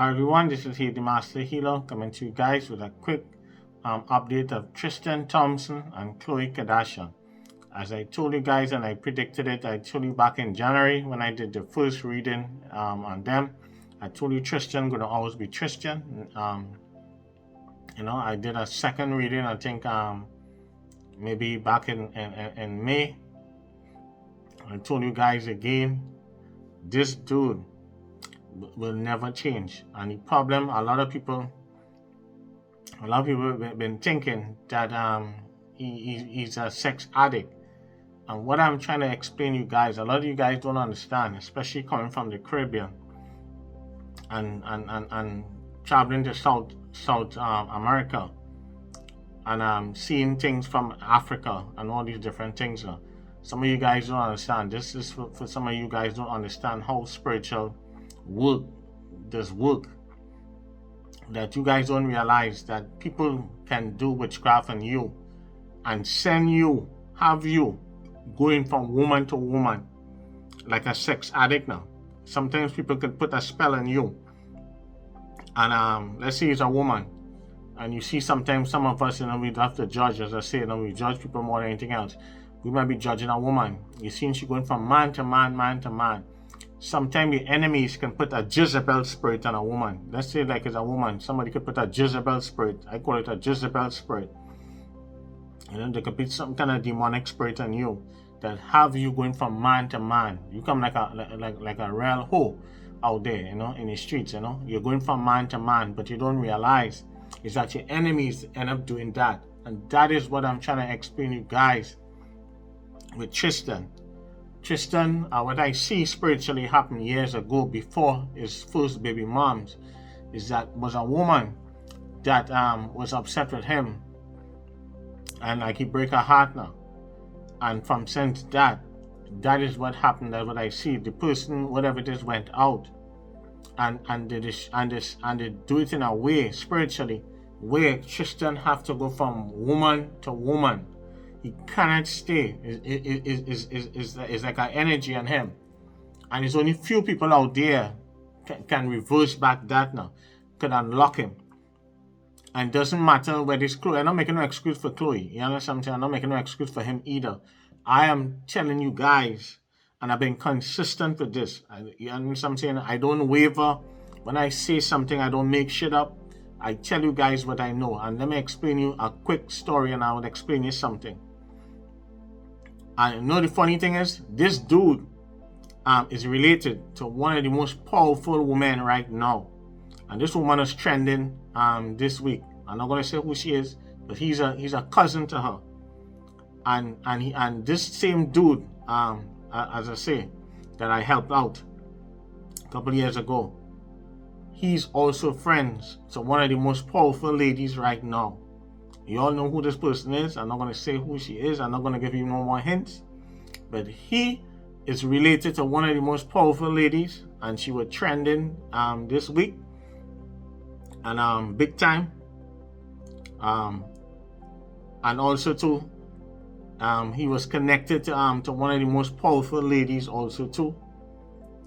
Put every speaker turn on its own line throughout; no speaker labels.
Hi everyone, this is the Master Healer coming to you guys with a quick update of Tristan Thompson and Khloe Kardashian. As I told you guys and I predicted it, I told you back in January when I did the first reading on them, I told you Tristan gonna always be Tristan. I did a second reading, I think maybe back in May. I told you guys again, this dude will never change. And the problem, a lot of people have been thinking that he's a sex addict. And what I'm trying to explain you guys, a lot of you guys don't understand, especially coming from the Caribbean and traveling to South America and seeing things from Africa and all these different things. Some of you guys don't understand. This is for some of you guys don't understand how spiritual work, that you guys don't realize that people can do witchcraft on you and have you going from woman to woman like a sex addict now. Sometimes people can put a spell on you, and let's say it's a woman, and you see sometimes some of us, we have to judge, as I say, we judge people more than anything else. We might be judging a woman. You see she going from man to man. Sometimes the enemies can put a Jezebel spirit on a woman. Let's say like it's a woman. Somebody could put a Jezebel spirit. I call it a Jezebel spirit. They could put some kind of demonic spirit on you that have you going from man to man. You come like a real hoe out there, in the streets, You're going from man to man, but you don't realize is that your enemies end up doing that. And that is what I'm trying to explain to you guys with Tristan. What I see spiritually happen years ago before his first baby moms is that was a woman that was upset with him, and like he break her heart now. And from since that is what happened. That's what I see. The person, whatever it is, went out and they do it in a way spiritually where Tristan have to go from woman to woman. He cannot stay. Is like an energy on him, and there's only few people out there can reverse back that now, can unlock him. And it doesn't matter whether it's Khloe. I'm not making no excuse for Khloe. You understand what I'm saying? I'm not making no excuse for him either. I am telling you guys, and I've been consistent with this. You understand what I'm saying? I don't waver. When I say something, I don't make shit up. I tell you guys what I know. And let me explain you a quick story, and I will explain you something. And the funny thing is, this dude is related to one of the most powerful women right now. And this woman is trending this week. I'm not gonna say who she is, but he's a cousin to her. And this same dude, as I say, that I helped out a couple of years ago, he's also friends to one of the most powerful ladies right now. You all know who this person is. I'm not going to say who she is. I'm not going to give you no more hints. But he is related to one of the most powerful ladies. And she was trending this week. And big time. And also too, he was connected to one of the most powerful ladies also too.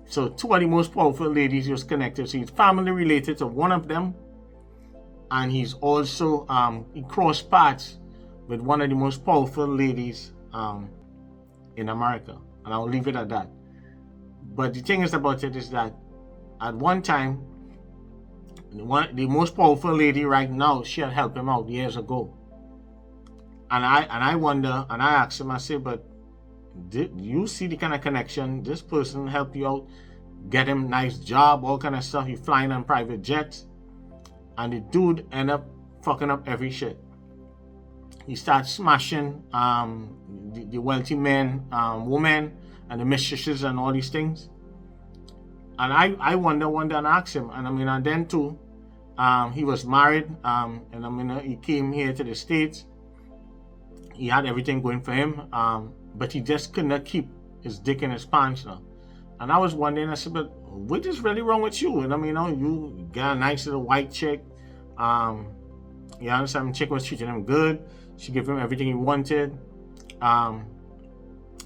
So two of the most powerful ladies he was connected. So he's family related to one of them. And he's also, he crossed paths with one of the most powerful ladies in America. And I'll leave it at that. But the thing is about it is that at one time, the most powerful lady right now, she had helped him out years ago. And I wonder, and I asked him, I said, but did you see the kind of connection? This person helped you out, get him nice job, all kind of stuff. He flying on private jets. And the dude end up fucking up every shit. He starts smashing the wealthy men, women, and the mistresses and all these things. And I wonder and ask him, and then too, he was married, and he came here to the States. He had everything going for him, but he just could not keep his dick in his pants now. And I was wondering, I said, but what is really wrong with you? And you got a nice little white chick. You understand? Chick was treating him good. She gave him everything he wanted.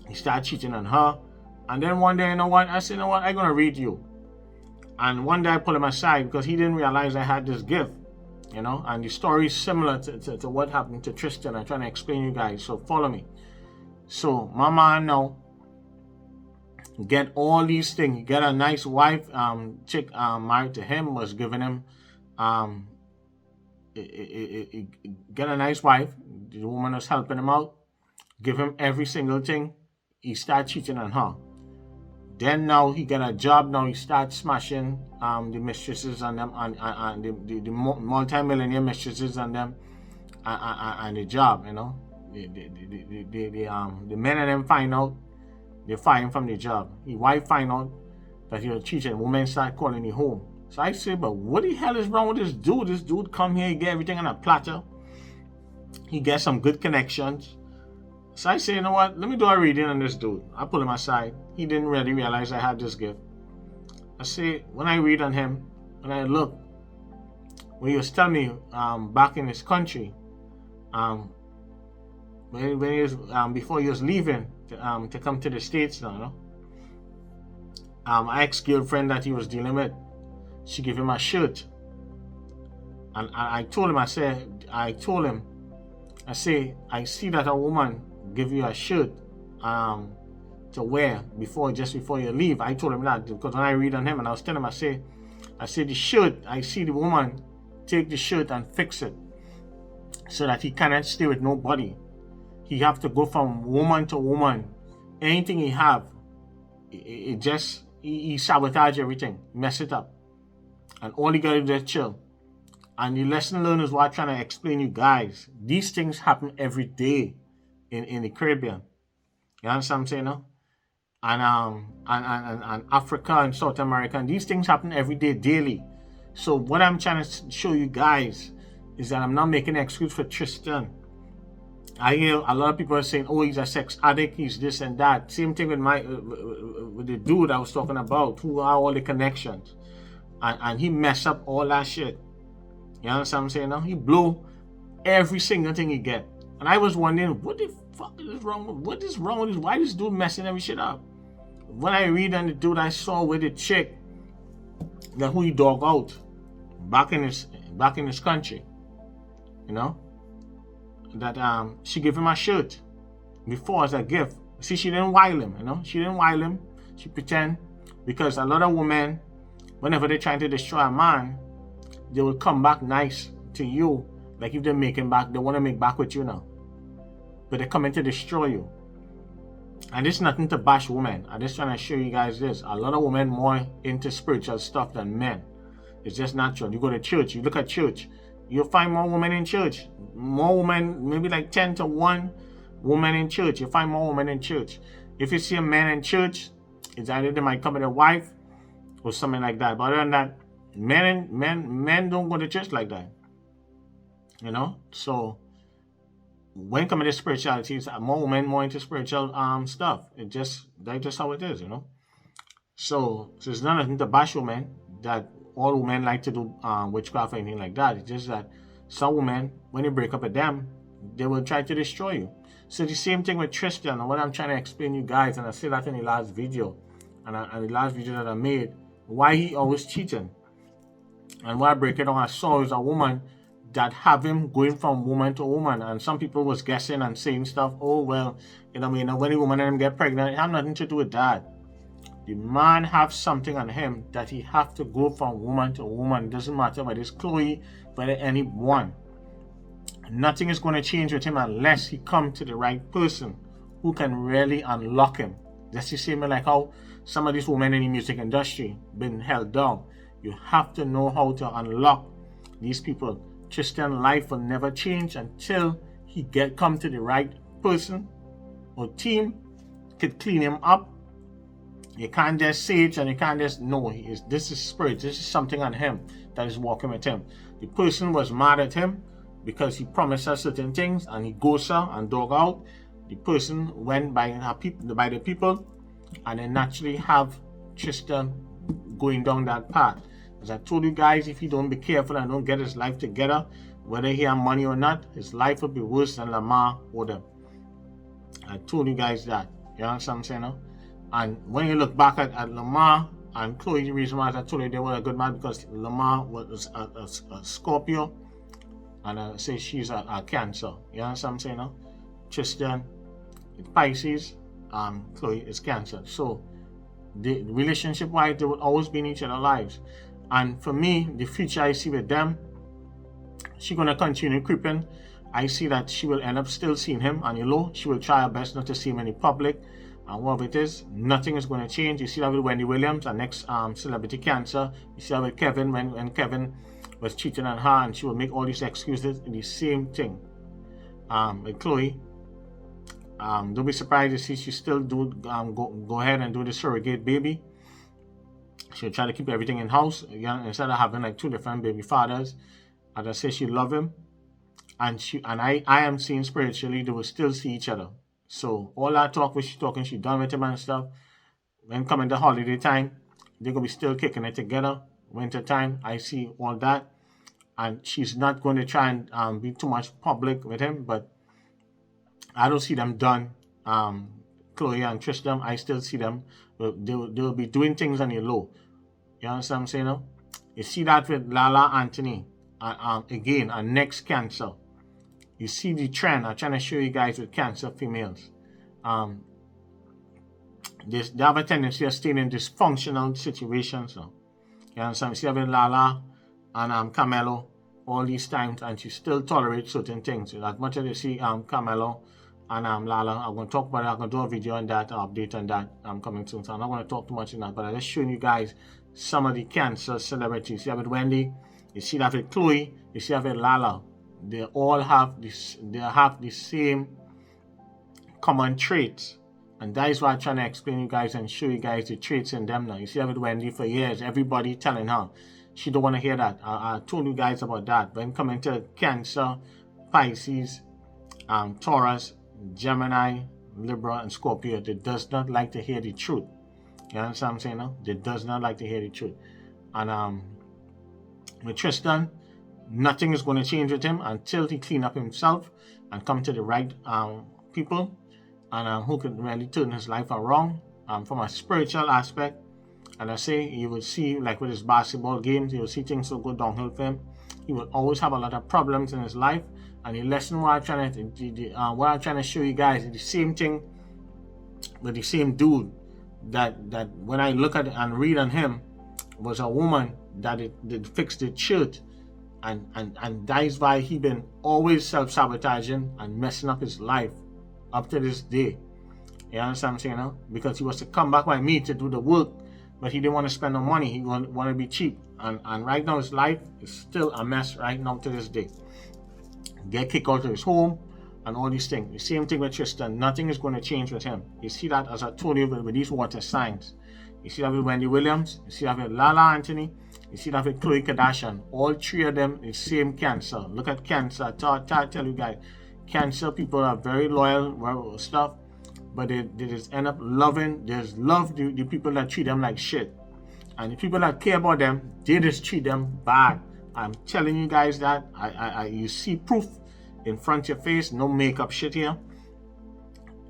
He started cheating on her. And then one day, I said, I'm gonna read you. And one day I pulled him aside because he didn't realize I had this gift, you know. And the story is similar to what happened to Tristan. I'm trying to explain you guys, so follow me. So my man now get all these things. Get a nice wife. Chick married to him was giving him get a nice wife. The woman was helping him out, give him every single thing. He started cheating on her. Then now he get a job. Now he starts smashing the mistresses on them, and the multi-millionaire mistresses on them, and the job. You know, the men and them find out, they fire him from the job. His wife find out that he was cheating. Women start calling him home. So I say, but what the hell is wrong with this dude? This dude come here, he get everything on a platter. He gets some good connections. So I say, you know what? Let me do a reading on this dude. I pull him aside. He didn't really realize I had this gift. I say, when I read on him, when I look, when he was telling me back in his country, when he was before he was leaving to come to the States now, you know, my ex-girlfriend that he was dealing with, she gave him a shirt. And I told him, I say, I see that a woman give you a shirt to wear just before you leave. I told him that because when I read on him and I was telling him, I say the shirt, I see the woman take the shirt and fix it so that he cannot stay with nobody. He have to go from woman to woman. Anything he have, he sabotage everything, mess it up. And all he gotta do is chill. And the lesson learned is what I'm trying to explain you guys. These things happen every day in the Caribbean. You understand what I'm saying now? And Africa and South America. And these things happen every day, daily. So what I'm trying to show you guys is that I'm not making an excuse for Tristan. I hear a lot of people are saying, oh, he's a sex addict, he's this and that. Same thing with with the dude I was talking about, who are all the connections. And he messed up all that shit. You understand what I'm saying now? He blew every single thing he get. And I was wondering, what the fuck is wrong? What is wrong with this? Why this dude messing every shit up? When I read on the dude I saw with the chick that who he dog out back in his country, you know, that she gave him a shirt before as a gift. See, she didn't wile him, you know. She didn't wile him. She pretend, because a lot of women, whenever they're trying to destroy a man, they will come back nice to you. Like if they make him back, they want to make back with you now. But they're coming to destroy you. And this is nothing to bash women. I'm just trying to show you guys this. A lot of women more into spiritual stuff than men. It's just natural. You go to church, you look at church, you'll find more women in church. More women, maybe like 10 to 1 women in church. You'll find more women in church. If you see a man in church, it's either they might come with a wife or something like that. But other than that, men don't go to church like that. You know? So when coming to spirituality, it's more women more into spiritual stuff. That's just how it is, you know. So it's not nothing to bash women that all women like to do witchcraft or anything like that. It's just that some women, when you break up with them, they will try to destroy you. So the same thing with Tristan, and what I'm trying to explain you guys, and I said that in the last video, and the last video that I made, why he always cheating. And what I break it down, I saw is a woman that have him going from woman to woman. And some people was guessing and saying stuff, oh, well, you know, when a woman and him get pregnant, it have nothing to do with that. The man have something on him that he have to go from woman to woman. It doesn't matter whether it's Khloe, whether anyone. Nothing is going to change with him unless he come to the right person who can really unlock him. That's the same like how some of these women in the music industry been held down. You have to know how to unlock these people. Tristan's life will never change until he come to the right person or team could clean him up. You can't just say it and you can't just know. This is spirit. This is something on him that is walking with him. The person was mad at him because he promised her certain things and he goes her and dog out. The person went by the people, and they naturally have Tristan going down that path. As I told you guys, if he don't be careful and don't get his life together, whether he have money or not, his life will be worse than Lamar or them. I told you guys that. You understand what I'm saying now? And when you look back at Lamar, And Khloe, the reason why I told you they were a good match because Lamar was a Scorpio, and I say she's a Cancer. You understand what I'm saying? No? Tristan, Pisces, Khloe is Cancer. So the relationship-wise, they will always be in each other's lives. And for me, the future I see with them, she's gonna continue creeping. I see that she will end up still seeing him on the low. She will try her best not to see him in the public. And whatever it is, nothing is going to change. You see that with Wendy Williams, our next celebrity Cancer. You see that with Kevin, when Kevin was cheating on her and she will make all these excuses. The same thing with Khloe. Don't be surprised to see she still do go ahead and do the surrogate baby. She'll try to keep everything in house, instead of having like 2 different baby fathers. As I say, she love him, and I am seeing spiritually they will still see each other. So all that talk which she talking, she done with him and stuff. When coming to holiday time, they're gonna be still kicking it together. Winter time, I see all that, and she's not going to try and be too much public with him. But I don't see them done. Khloe and Tristan, I still see them. They'll be doing things on the low. You understand what I'm saying now? You see that with Lala Anthony. Again, our next Cancer. You see the trend. I'm trying to show you guys with Cancer females. They have a tendency of staying in dysfunctional situations. So, you understand? You see that with Lala and Carmelo all these times, and she still tolerates certain things. As much as you see Carmelo and Lala, I'm going to talk about it. I'm going to do a video on that, update on that. I'm coming soon, so I'm not going to talk too much on that. But I'm just showing you guys some of the Cancer celebrities. You see that with Wendy. You see that with Khloe. You see that with Lala. They all have this. They have the same common traits, and that is why I'm trying to explain you guys and show you guys the traits in them now. You see that with Wendy for years. Everybody telling her she don't want to hear that. I told you guys about that. When coming to Cancer, Pisces, Taurus, Gemini, Libra, and Scorpio, they does not like to hear the truth. You understand what I'm saying now? They does not like to hear the truth. And with Tristan, nothing is going to change with him until he clean up himself and come to the right people, and who can really turn his life around from a spiritual aspect. And I say, you will see, like with his basketball games, you will see things will go downhill for him. He will always have a lot of problems in his life. And the lesson what I'm trying to show you guys is the same thing with the same dude that when I look at and read on him was a woman that did fix the church, and that is why he been always self-sabotaging and messing up his life up to this day. You understand what I'm saying now? Because he was to come back by me to do the work, but he didn't want to spend no money. He want to be cheap, and right now his life is still a mess right now to this day. Get kicked out of his home and all these things. The same thing with Tristan. Nothing is going to change with him. You see that, as I told you, with these water signs. You see that with Wendy Williams. You see that with Lala Anthony. You see that with Khloe Kardashian. All 3 of them is same Cancer. Look at Cancer. I tell you guys, Cancer people are very loyal stuff, but they just end up loving. They just love the people that treat them like shit, and the people that care about them, they just treat them bad. I'm telling you guys that. You see proof in front of your face. No makeup shit here.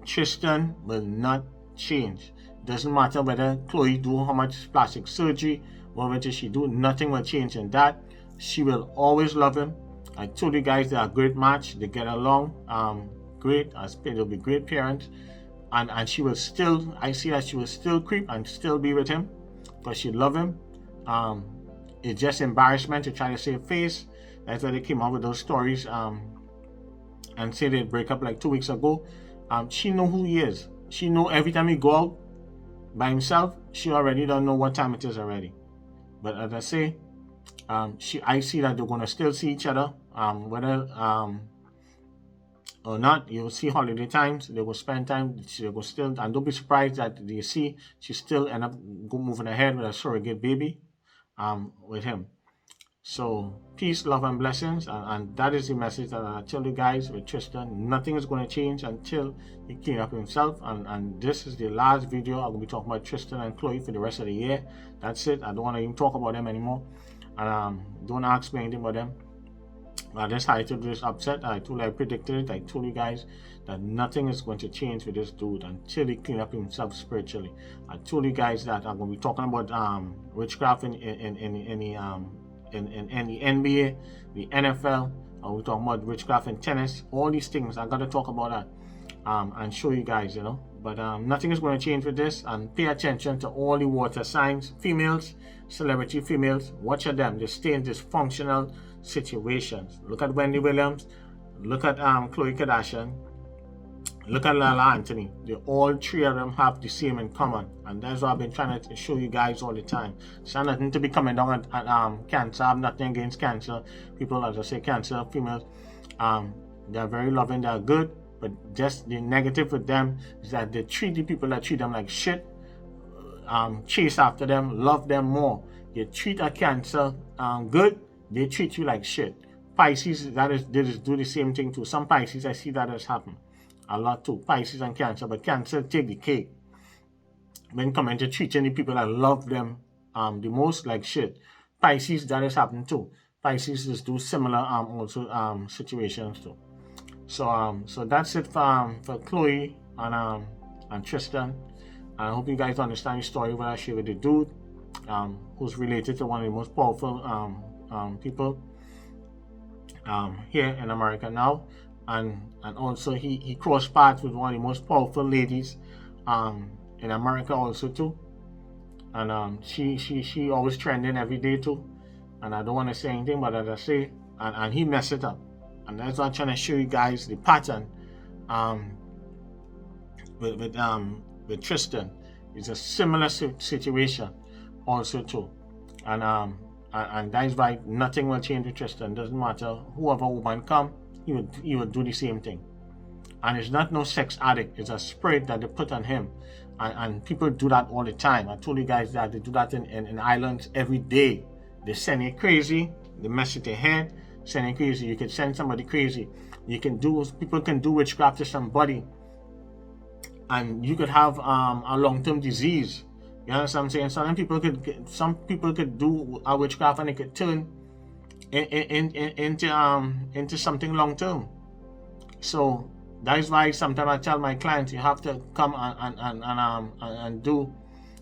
Tristan will not change. Doesn't matter whether Khloe do how much plastic surgery, whatever she do, nothing will change in that. She will always love him. I told you guys they're a great match. They get along great. They'll be great parents. And she will still, I see that she will still creep and still be with him because she love him. It's just embarrassment to try to save face. That's why they came out with those stories and say they break up like 2 weeks ago. She know who he is. She know every time he go out by himself, she already don't know what time it is already. But as I say, I see that they're gonna still see each other, whether or not. You'll see holiday times. They will spend time. They will still, and don't be surprised that you see she still end up moving ahead with a surrogate baby, with him. So peace, love, and blessings, and that is the message that I tell you guys with Tristan. Nothing is going to change until he clean up himself, and this is the last video. I'm going to be talking about Tristan and Khloe for the rest of the year. That's it. I don't want to even talk about them anymore, and don't ask me anything about them. This title is upset. I predicted it. I told you guys that nothing is going to change with this dude until he clean up himself spiritually. I told you guys that I'm going to be talking about witchcraft in the NBA, the NFL. We're talking about witchcraft in tennis. All these things, I got to talk about that and show you guys, But nothing is going to change with this. And pay attention to all the water signs, females, celebrity females. Watch at them. They stay in dysfunctional situations. Look at Wendy Williams. Look at Khloe Kardashian. Look at Lala Anthony. All three of them have the same in common, and that's what I've been trying to show you guys all the time. So nothing to be coming down at cancer. I have nothing against cancer people. As I say, cancer females, they're very loving. They're good, but just the negative with them is that they treat the people that treat them like shit. Chase after them, love them more. You treat a cancer good, they treat you like shit. Pisces, they just do the same thing too. Some Pisces, I see that has happened a lot too. Pisces and Cancer, but Cancer take the cake when coming to treating the people that love them the most like shit. Pisces, that has happened too. Pisces just do similar also situations too. So that's it for Khloe and Tristan. I hope you guys understand the story what I shared with the dude who's related to one of the most powerful people here in America now, and also he crossed paths with one of the most powerful ladies in America also too, and she always trending every day too, and I don't want to say anything, but as I say, and he messed it up, and that's what I'm trying to show you guys the pattern with Tristan. It's a similar situation also too, and that is why nothing will change with Tristan. Doesn't matter whoever woman come, he would do the same thing. And it's not no sex addict, it's a spirit that they put on him, and people do that all the time. I told you guys that they do that in islands every day. They send you crazy, they mess with your head, send you crazy. You can send somebody crazy. People can do witchcraft to somebody, and you could have a long-term disease. You understand what I'm saying? Some people could do a witchcraft and it could turn into something long-term. So that is why sometimes I tell my clients, you have to come and do,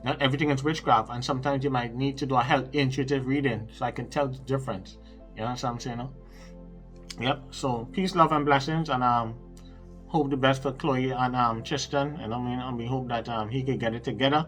not everything is witchcraft, and sometimes you might need to do a health intuitive reading so I can tell the difference. You know what I'm saying? No? Yep. So peace, love, and blessings, and hope the best for Khloe and Tristan. And we hope that he can get it together.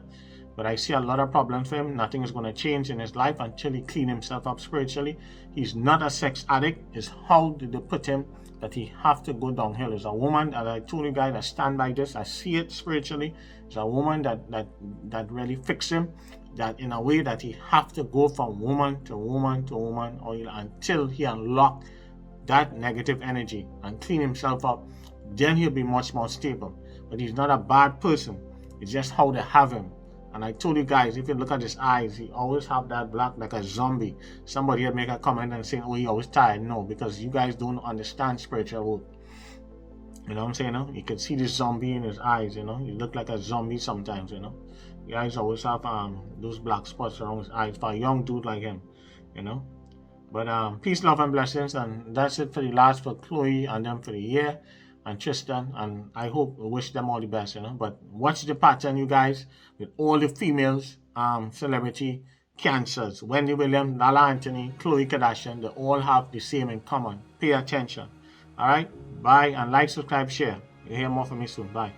But I see a lot of problems for him. Nothing is going to change in his life until he clean himself up spiritually. He's not a sex addict. It's how did they put him that he have to go downhill. It's a woman, as I told you guys, I stand by this. I see it spiritually. It's a woman that really fix him, that in a way that he have to go from woman to woman to woman, or until he unlock that negative energy and clean himself up. Then he'll be much more stable. But he's not a bad person. It's just how they have him. And I told you guys, if you look at his eyes, he always have that black like a zombie. Somebody had make a comment and saying, oh, he always tired. No, because you guys don't understand spiritual work. You know what I'm saying? No? You can see this zombie in his eyes, He look like a zombie sometimes, You guys always have those black spots around his eyes for a young dude like him, But peace, love, and blessings. And that's it for the last for Khloe and them for the year. And Tristan, and I wish them all the best, But watch the pattern, you guys, with all the females, celebrity cancers. Wendy Williams, Lala Anthony, Khloe Kardashian, they all have the same in common. Pay attention. All right? Bye, and like, subscribe, share. You'll hear more from me soon. Bye.